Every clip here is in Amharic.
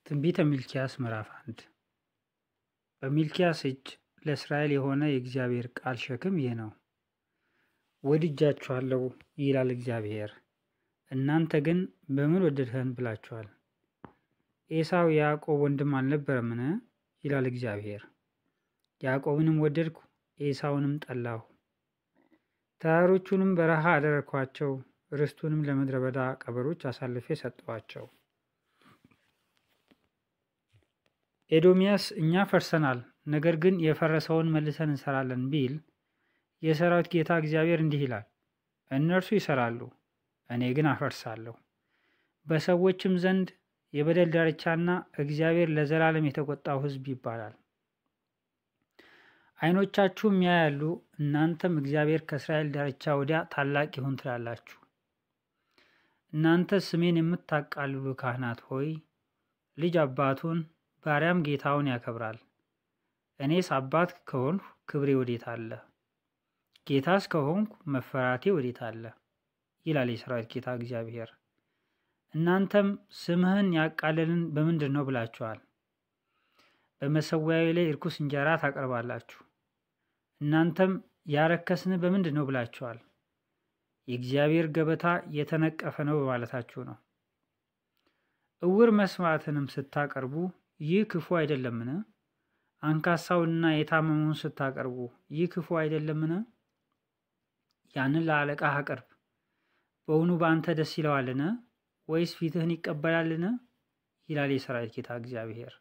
ትንቢተ ሚልክያስ ምዕራፍ 1 በሚልክያስ እጅ ለእስራኤል የሆነ የእግዚአብሔር ቃል ሸክም ይህ ነው። ወድጃችኋለሁ ይላል እግዚአብሔር፣ እናንተ ግን በምን ወደድኸን ብላችኋል። ኤሳው የያዕቆብ ወንድም አልነበረምን? ይላል እግዚአብሔር። ያዕቆብንም ወደድኩ፣ ኤሳውንም ጠላሁ። ተራሮቹንም በረሃ አደረግኳቸው፣ ርስቱንም ለምድረ በዳ ቀበሮች አሳልፌ ሰጠኋቸው። ኤዶምያስ እኛ ፈርሰናል፣ ነገር ግን የፈረሰውን መልሰን እንሰራለን ቢል፣ የሰራዊት ጌታ እግዚአብሔር እንዲህ ይላል፣ እነርሱ ይሰራሉ፣ እኔ ግን አፈርሳለሁ። በሰዎችም ዘንድ የበደል ዳርቻና እግዚአብሔር ለዘላለም የተቆጣው ሕዝብ ይባላል። ዓይኖቻችሁም ያያሉ፣ እናንተም እግዚአብሔር ከእስራኤል ዳርቻ ወዲያ ታላቅ ይሁን ትላላችሁ። እናንተ ስሜን የምታቃልሉ ካህናት ሆይ፣ ልጅ አባቱን ባሪያም ጌታውን ያከብራል። እኔስ አባት ከሆንሁ ክብሬ ወዴት አለ? ጌታስ ከሆንኩ መፈራቴ ወዴት አለ? ይላል የሰራዊት ጌታ እግዚአብሔር። እናንተም ስምህን ያቃለልን በምንድን ነው ብላችኋል። በመሠዊያዬ ላይ እርኩስ እንጀራ ታቀርባላችሁ። እናንተም ያረከስን በምንድን ነው ብላችኋል። የእግዚአብሔር ገበታ የተነቀፈ ነው በማለታችሁ ነው። እውር መስዋዕትንም ስታቀርቡ ይህ ክፉ አይደለምን? አንካሳውንና የታመመውን ስታቀርቡ ይህ ክፉ አይደለምን? ያንን ለአለቃህ አቅርብ። በውኑ በአንተ ደስ ይለዋልን? ወይስ ፊትህን ይቀበላልን? ይላል የሰራዊት ጌታ እግዚአብሔር።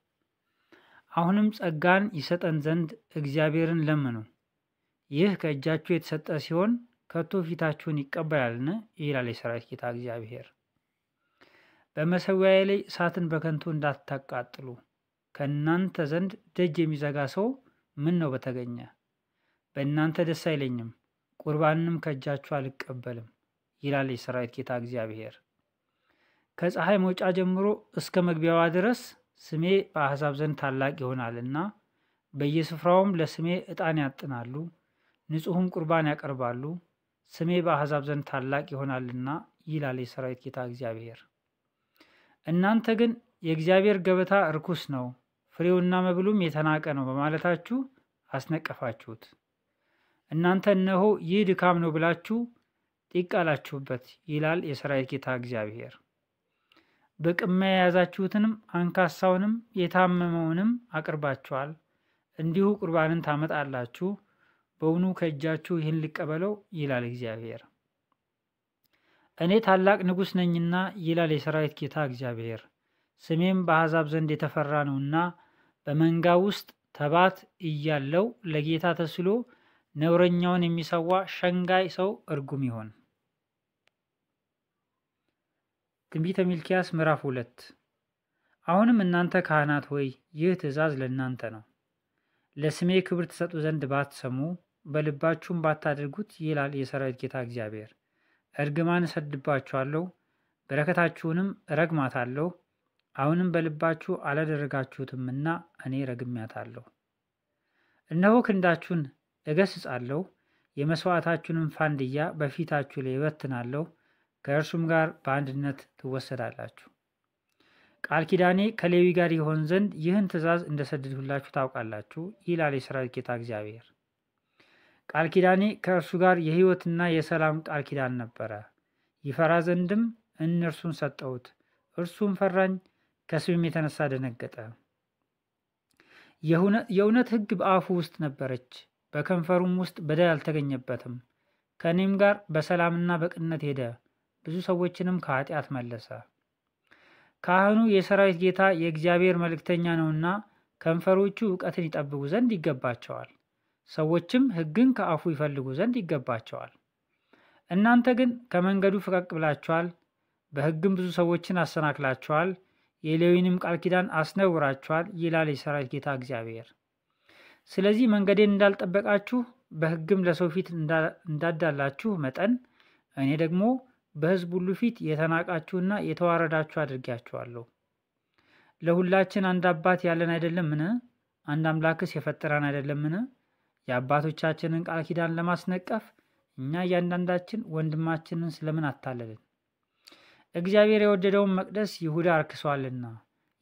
አሁንም ጸጋን ይሰጠን ዘንድ እግዚአብሔርን ለምኑ። ይህ ከእጃችሁ የተሰጠ ሲሆን ከቶ ፊታችሁን ይቀበላልን? ይላል የሰራዊት ጌታ እግዚአብሔር። በመሠዊያዬ ላይ እሳትን በከንቱ እንዳታቃጥሉ። ከእናንተ ዘንድ ደጅ የሚዘጋ ሰው ምን ነው በተገኘ? በእናንተ ደስ አይለኝም፣ ቁርባንንም ከእጃችሁ አልቀበልም፣ ይላል የሰራዊት ጌታ እግዚአብሔር። ከፀሐይ መውጫ ጀምሮ እስከ መግቢያዋ ድረስ ስሜ በአሕዛብ ዘንድ ታላቅ ይሆናልና፣ በየስፍራውም ለስሜ ዕጣን ያጥናሉ፣ ንጹሕም ቁርባን ያቀርባሉ። ስሜ በአሕዛብ ዘንድ ታላቅ ይሆናልና፣ ይላል የሰራዊት ጌታ እግዚአብሔር። እናንተ ግን የእግዚአብሔር ገበታ ርኩስ ነው፣ ፍሬውና መብሉም የተናቀ ነው በማለታችሁ አስነቀፋችሁት። እናንተ እነሆ ይህ ድካም ነው ብላችሁ ጢቅ አላችሁበት፣ ይላል የሰራዊት ጌታ እግዚአብሔር። በቅሚያ የያዛችሁትንም አንካሳውንም የታመመውንም አቅርባችኋል፣ እንዲሁ ቁርባንን ታመጣላችሁ። በውኑ ከእጃችሁ ይህን ልቀበለው? ይላል እግዚአብሔር። እኔ ታላቅ ንጉሥ ነኝና፣ ይላል የሰራዊት ጌታ እግዚአብሔር። ስሜም በአሕዛብ ዘንድ የተፈራ ነውና፣ በመንጋ ውስጥ ተባት እያለው ለጌታ ተስሎ ነውረኛውን የሚሰዋ ሸንጋይ ሰው እርጉም ይሆን። ትንቢተ ሚልክያስ ምዕራፍ 2 አሁንም እናንተ ካህናት ሆይ ይህ ትእዛዝ ለእናንተ ነው። ለስሜ ክብር ትሰጡ ዘንድ ባትሰሙ በልባችሁም ባታደርጉት፣ ይላል የሰራዊት ጌታ እግዚአብሔር፣ እርግማን እሰድባችኋለሁ፣ በረከታችሁንም እረግማታለሁ። አሁንም በልባችሁ አላደረጋችሁትምና እኔ ረግሜያታለሁ። እነሆ ክንዳችሁን እገስጻለሁ፣ የመሥዋዕታችሁንም ፋንድያ በፊታችሁ ላይ እበትናለሁ፣ ከእርሱም ጋር በአንድነት ትወሰዳላችሁ። ቃል ኪዳኔ ከሌዊ ጋር ይሆን ዘንድ ይህን ትእዛዝ እንደሰደድሁላችሁ ታውቃላችሁ፣ ይላል የሰራዊት ጌታ እግዚአብሔር። ቃል ኪዳኔ ከእርሱ ጋር የሕይወትና የሰላም ቃል ኪዳን ነበረ። ይፈራ ዘንድም እነርሱን ሰጠሁት፣ እርሱም ፈራኝ፣ ከስሜም የተነሳ ደነገጠ። የእውነት ሕግ በአፉ ውስጥ ነበረች፣ በከንፈሩም ውስጥ በደል አልተገኘበትም። ከእኔም ጋር በሰላምና በቅንነት ሄደ፣ ብዙ ሰዎችንም ከኃጢአት መለሰ። ካህኑ የሰራዊት ጌታ የእግዚአብሔር መልእክተኛ ነውና ከንፈሮቹ እውቀትን ይጠብቁ ዘንድ ይገባቸዋል፣ ሰዎችም ሕግን ከአፉ ይፈልጉ ዘንድ ይገባቸዋል። እናንተ ግን ከመንገዱ ፈቀቅ ብላችኋል፣ በሕግም ብዙ ሰዎችን አሰናክላችኋል፣ የሌዊንም ቃል ኪዳን አስነውራችኋል፣ ይላል የሰራዊት ጌታ እግዚአብሔር። ስለዚህ መንገዴን እንዳልጠበቃችሁ በሕግም ለሰው ፊት እንዳዳላችሁ መጠን እኔ ደግሞ በሕዝብ ሁሉ ፊት የተናቃችሁና የተዋረዳችሁ አድርጌያችኋለሁ። ለሁላችን አንድ አባት ያለን አይደለምን? አንድ አምላክስ የፈጠረን አይደለምን? የአባቶቻችንን ቃል ኪዳን ለማስነቀፍ እኛ እያንዳንዳችን ወንድማችንን ስለምን አታለልን? እግዚአብሔር የወደደውን መቅደስ ይሁዳ አርክሷልና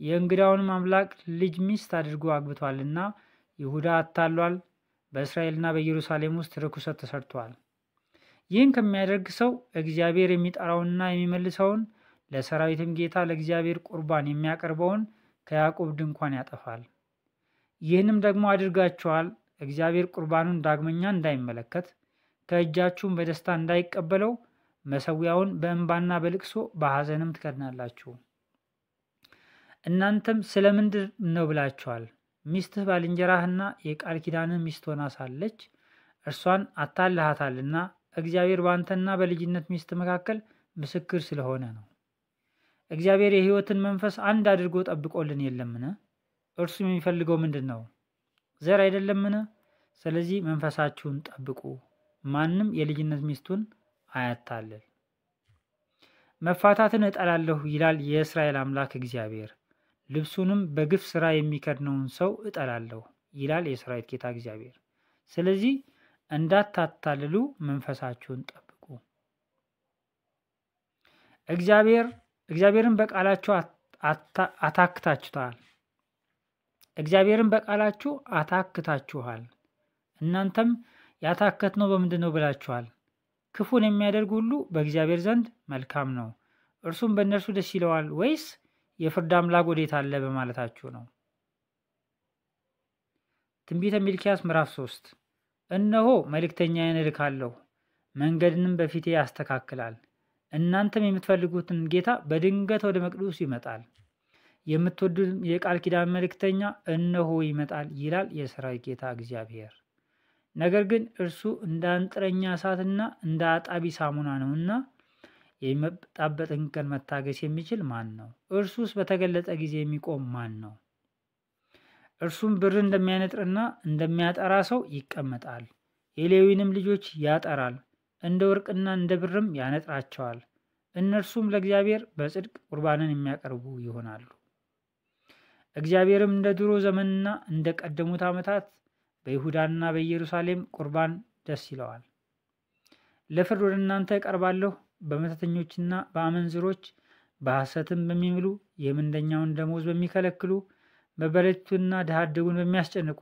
የእንግዳውንም አምላክ ልጅ ሚስት አድርጎ አግብቷልና ይሁዳ አታሏል። በእስራኤልና በኢየሩሳሌም ውስጥ ርኩሰት ተሰርቷል። ይህን ከሚያደርግ ሰው እግዚአብሔር የሚጠራውንና የሚመልሰውን ለሰራዊትም ጌታ ለእግዚአብሔር ቁርባን የሚያቀርበውን ከያዕቆብ ድንኳን ያጠፋል። ይህንም ደግሞ አድርጋችኋል፣ እግዚአብሔር ቁርባኑን ዳግመኛ እንዳይመለከት ከእጃችሁም በደስታ እንዳይቀበለው መሠዊያውን በእንባና በልቅሶ በሐዘንም ትከድናላችሁ። እናንተም ስለምንድን ነው ብላችኋል? ሚስትህ ባልንጀራህና የቃል ኪዳንህ ሚስት ሆና ሳለች እርሷን አታልሃታልና እግዚአብሔር በአንተና በልጅነት ሚስት መካከል ምስክር ስለሆነ ነው። እግዚአብሔር የሕይወትን መንፈስ አንድ አድርጎ ጠብቆልን የለምን? እርሱም የሚፈልገው ምንድን ነው? ዘር አይደለምን? ስለዚህ መንፈሳችሁን ጠብቁ፣ ማንም የልጅነት ሚስቱን አያታልል። መፋታትን እጠላለሁ ይላል የእስራኤል አምላክ እግዚአብሔር፣ ልብሱንም በግፍ ሥራ የሚከድነውን ሰው እጠላለሁ ይላል የሰራዊት ጌታ እግዚአብሔር። ስለዚህ እንዳታታልሉ መንፈሳችሁን ጠብቁ። እግዚአብሔርን በቃላችሁ አታክታችኋል። እግዚአብሔርን በቃላችሁ አታክታችኋል። እናንተም ያታከትነው በምንድን ነው ብላችኋል። ክፉን የሚያደርግ ሁሉ በእግዚአብሔር ዘንድ መልካም ነው፣ እርሱም በእነርሱ ደስ ይለዋል። ወይስ የፍርድ አምላክ ወዴት አለ በማለታችሁ ነው? ትንቢተ ሚልክያስ ምዕራፍ 3 እነሆ መልእክተኛዬን እልካለሁ፣ መንገድንም በፊቴ ያስተካክላል። እናንተም የምትፈልጉትን ጌታ በድንገት ወደ መቅደሱ ይመጣል። የምትወዱት የቃል ኪዳን መልእክተኛ እነሆ ይመጣል ይላል የሰራዊት ጌታ እግዚአብሔር። ነገር ግን እርሱ እንደ አንጥረኛ እሳትና እንደ አጣቢ ሳሙና ነውና የሚመጣበትን ቀን መታገስ የሚችል ማን ነው? እርሱስ በተገለጠ ጊዜ የሚቆም ማን ነው? እርሱም ብር እንደሚያነጥርና እንደሚያጠራ ሰው ይቀመጣል። የሌዊንም ልጆች ያጠራል፣ እንደ ወርቅና እንደ ብርም ያነጥራቸዋል። እነርሱም ለእግዚአብሔር በጽድቅ ቁርባንን የሚያቀርቡ ይሆናሉ። እግዚአብሔርም እንደ ድሮ ዘመንና እንደ ቀደሙት ዓመታት በይሁዳና በኢየሩሳሌም ቁርባን ደስ ይለዋል። ለፍርድ ወደ እናንተ እቀርባለሁ። በመተተኞችና በአመንዝሮች በሐሰትም በሚምሉ የምንደኛውን ደሞዝ በሚከለክሉ መበለቱንና ድሃ አደጉን በሚያስጨንቁ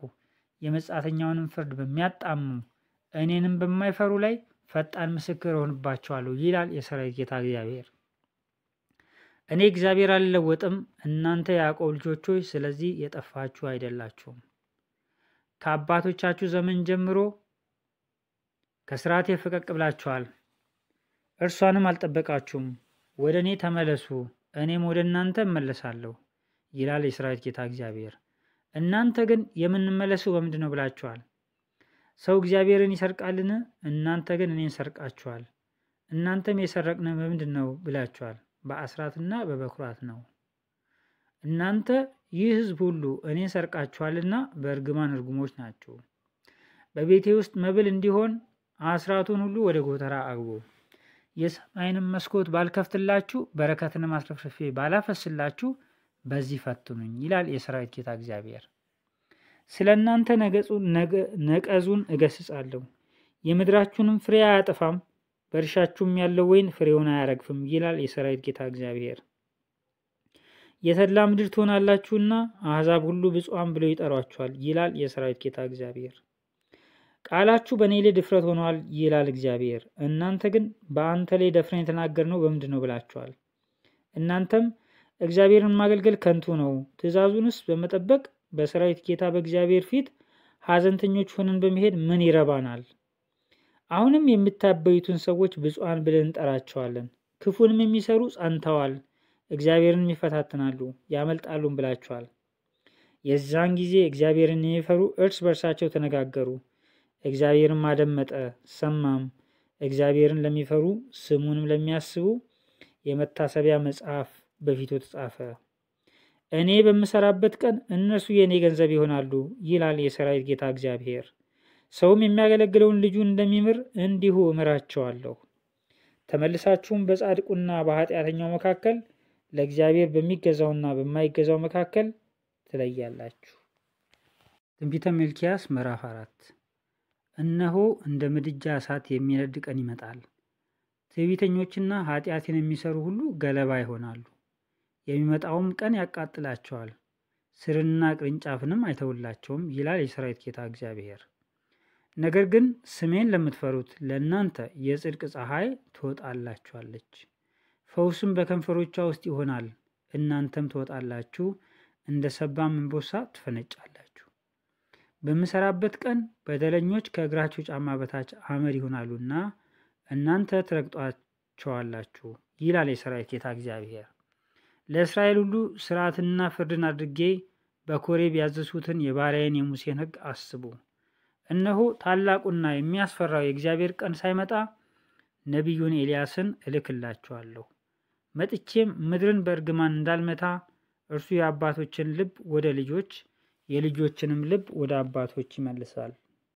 የመጻተኛውንም ፍርድ በሚያጣምሙ እኔንም በማይፈሩ ላይ ፈጣን ምስክር እሆንባቸዋለሁ ይላል የሰራዊት ጌታ እግዚአብሔር። እኔ እግዚአብሔር አልለወጥም። እናንተ የያዕቆብ ልጆች ሆይ ስለዚህ የጠፋችሁ አይደላችሁም። ከአባቶቻችሁ ዘመን ጀምሮ ከሥርዓቴ ፈቀቅ ብላችኋል፣ እርሷንም አልጠበቃችሁም። ወደ እኔ ተመለሱ፣ እኔም ወደ እናንተ እመለሳለሁ ይላል የሰራዊት ጌታ እግዚአብሔር። እናንተ ግን የምንመለሱ በምንድን ነው ብላችኋል። ሰው እግዚአብሔርን ይሰርቃልን? እናንተ ግን እኔን ሰርቃችኋል። እናንተም የሰረቅን በምንድን ነው ብላችኋል። በአስራትና በበኩራት ነው። እናንተ ይህ ሕዝብ ሁሉ እኔን ሰርቃችኋልና በእርግማን እርጉሞች ናችሁ። በቤቴ ውስጥ መብል እንዲሆን አስራቱን ሁሉ ወደ ጎተራ አግቡ። የሰማይንም መስኮት ባልከፍትላችሁ፣ በረከትንም አስረፍርፌ ባላፈስላችሁ በዚህ ፈትኑኝ ይላል የሰራዊት ጌታ እግዚአብሔር። ስለ እናንተ ነቀዙን እገስጻለሁ፣ የምድራችሁንም ፍሬ አያጠፋም፣ በእርሻችሁም ያለው ወይን ፍሬውን አያረግፍም ይላል የሰራዊት ጌታ እግዚአብሔር። የተድላ ምድር ትሆናላችሁና አሕዛብ ሁሉ ብፁዓን ብለው ይጠሯችኋል ይላል የሰራዊት ጌታ እግዚአብሔር። ቃላችሁ በእኔ ላይ ድፍረት ሆኗል ይላል እግዚአብሔር። እናንተ ግን በአንተ ላይ ደፍረን የተናገርነው በምንድን ነው ብላችኋል። እናንተም እግዚአብሔርን ማገልገል ከንቱ ነው፣ ትእዛዙንስ በመጠበቅ በሰራዊት ጌታ በእግዚአብሔር ፊት ሐዘንተኞች ሆነን በመሄድ ምን ይረባናል? አሁንም የምታበዩትን ሰዎች ብፁዓን ብለን እንጠራቸዋለን። ክፉንም የሚሰሩ ጸንተዋል፣ እግዚአብሔርን ይፈታተናሉ ያመልጣሉም ብላችኋል። የዛን ጊዜ እግዚአብሔርን የሚፈሩ እርስ በርሳቸው ተነጋገሩ፣ እግዚአብሔርም አደመጠ ሰማም። እግዚአብሔርን ለሚፈሩ ስሙንም ለሚያስቡ የመታሰቢያ መጽሐፍ በፊቱ ተጻፈ። እኔ በምሰራበት ቀን እነርሱ የእኔ ገንዘብ ይሆናሉ ይላል የሰራዊት ጌታ እግዚአብሔር። ሰውም የሚያገለግለውን ልጁን እንደሚምር እንዲሁ እምራቸዋለሁ። ተመልሳችሁም በጻድቁና በኃጢአተኛው መካከል ለእግዚአብሔር በሚገዛውና በማይገዛው መካከል ትለያላችሁ። ትንቢተ ሚልክያስ ምዕራፍ 4 እነሆ እንደ ምድጃ እሳት የሚነድ ቀን ይመጣል። ትዕቢተኞችና ኃጢአትን የሚሰሩ ሁሉ ገለባ ይሆናሉ። የሚመጣውም ቀን ያቃጥላቸዋል፣ ስርንና ቅርንጫፍንም አይተውላቸውም ይላል የሠራዊት ጌታ እግዚአብሔር። ነገር ግን ስሜን ለምትፈሩት ለእናንተ የጽድቅ ፀሐይ ትወጣላችኋለች፣ ፈውስም በከንፈሮቿ ውስጥ ይሆናል። እናንተም ትወጣላችሁ፣ እንደ ሰባም እምቦሳ ትፈነጫላችሁ። በምሰራበት ቀን በደለኞች ከእግራችሁ ጫማ በታች አመድ ይሆናሉና እናንተ ትረግጧቸዋላችሁ ይላል የሠራዊት ጌታ እግዚአብሔር። ለእስራኤል ሁሉ ሥርዓትንና ፍርድን አድርጌ በኮሬብ ያዘዝሁትን የባሪያዬን የሙሴን ሕግ አስቡ። እነሆ ታላቁና የሚያስፈራው የእግዚአብሔር ቀን ሳይመጣ ነቢዩን ኤልያስን እልክላችኋለሁ። መጥቼም ምድርን በእርግማን እንዳልመታ እርሱ የአባቶችን ልብ ወደ ልጆች የልጆችንም ልብ ወደ አባቶች ይመልሳል።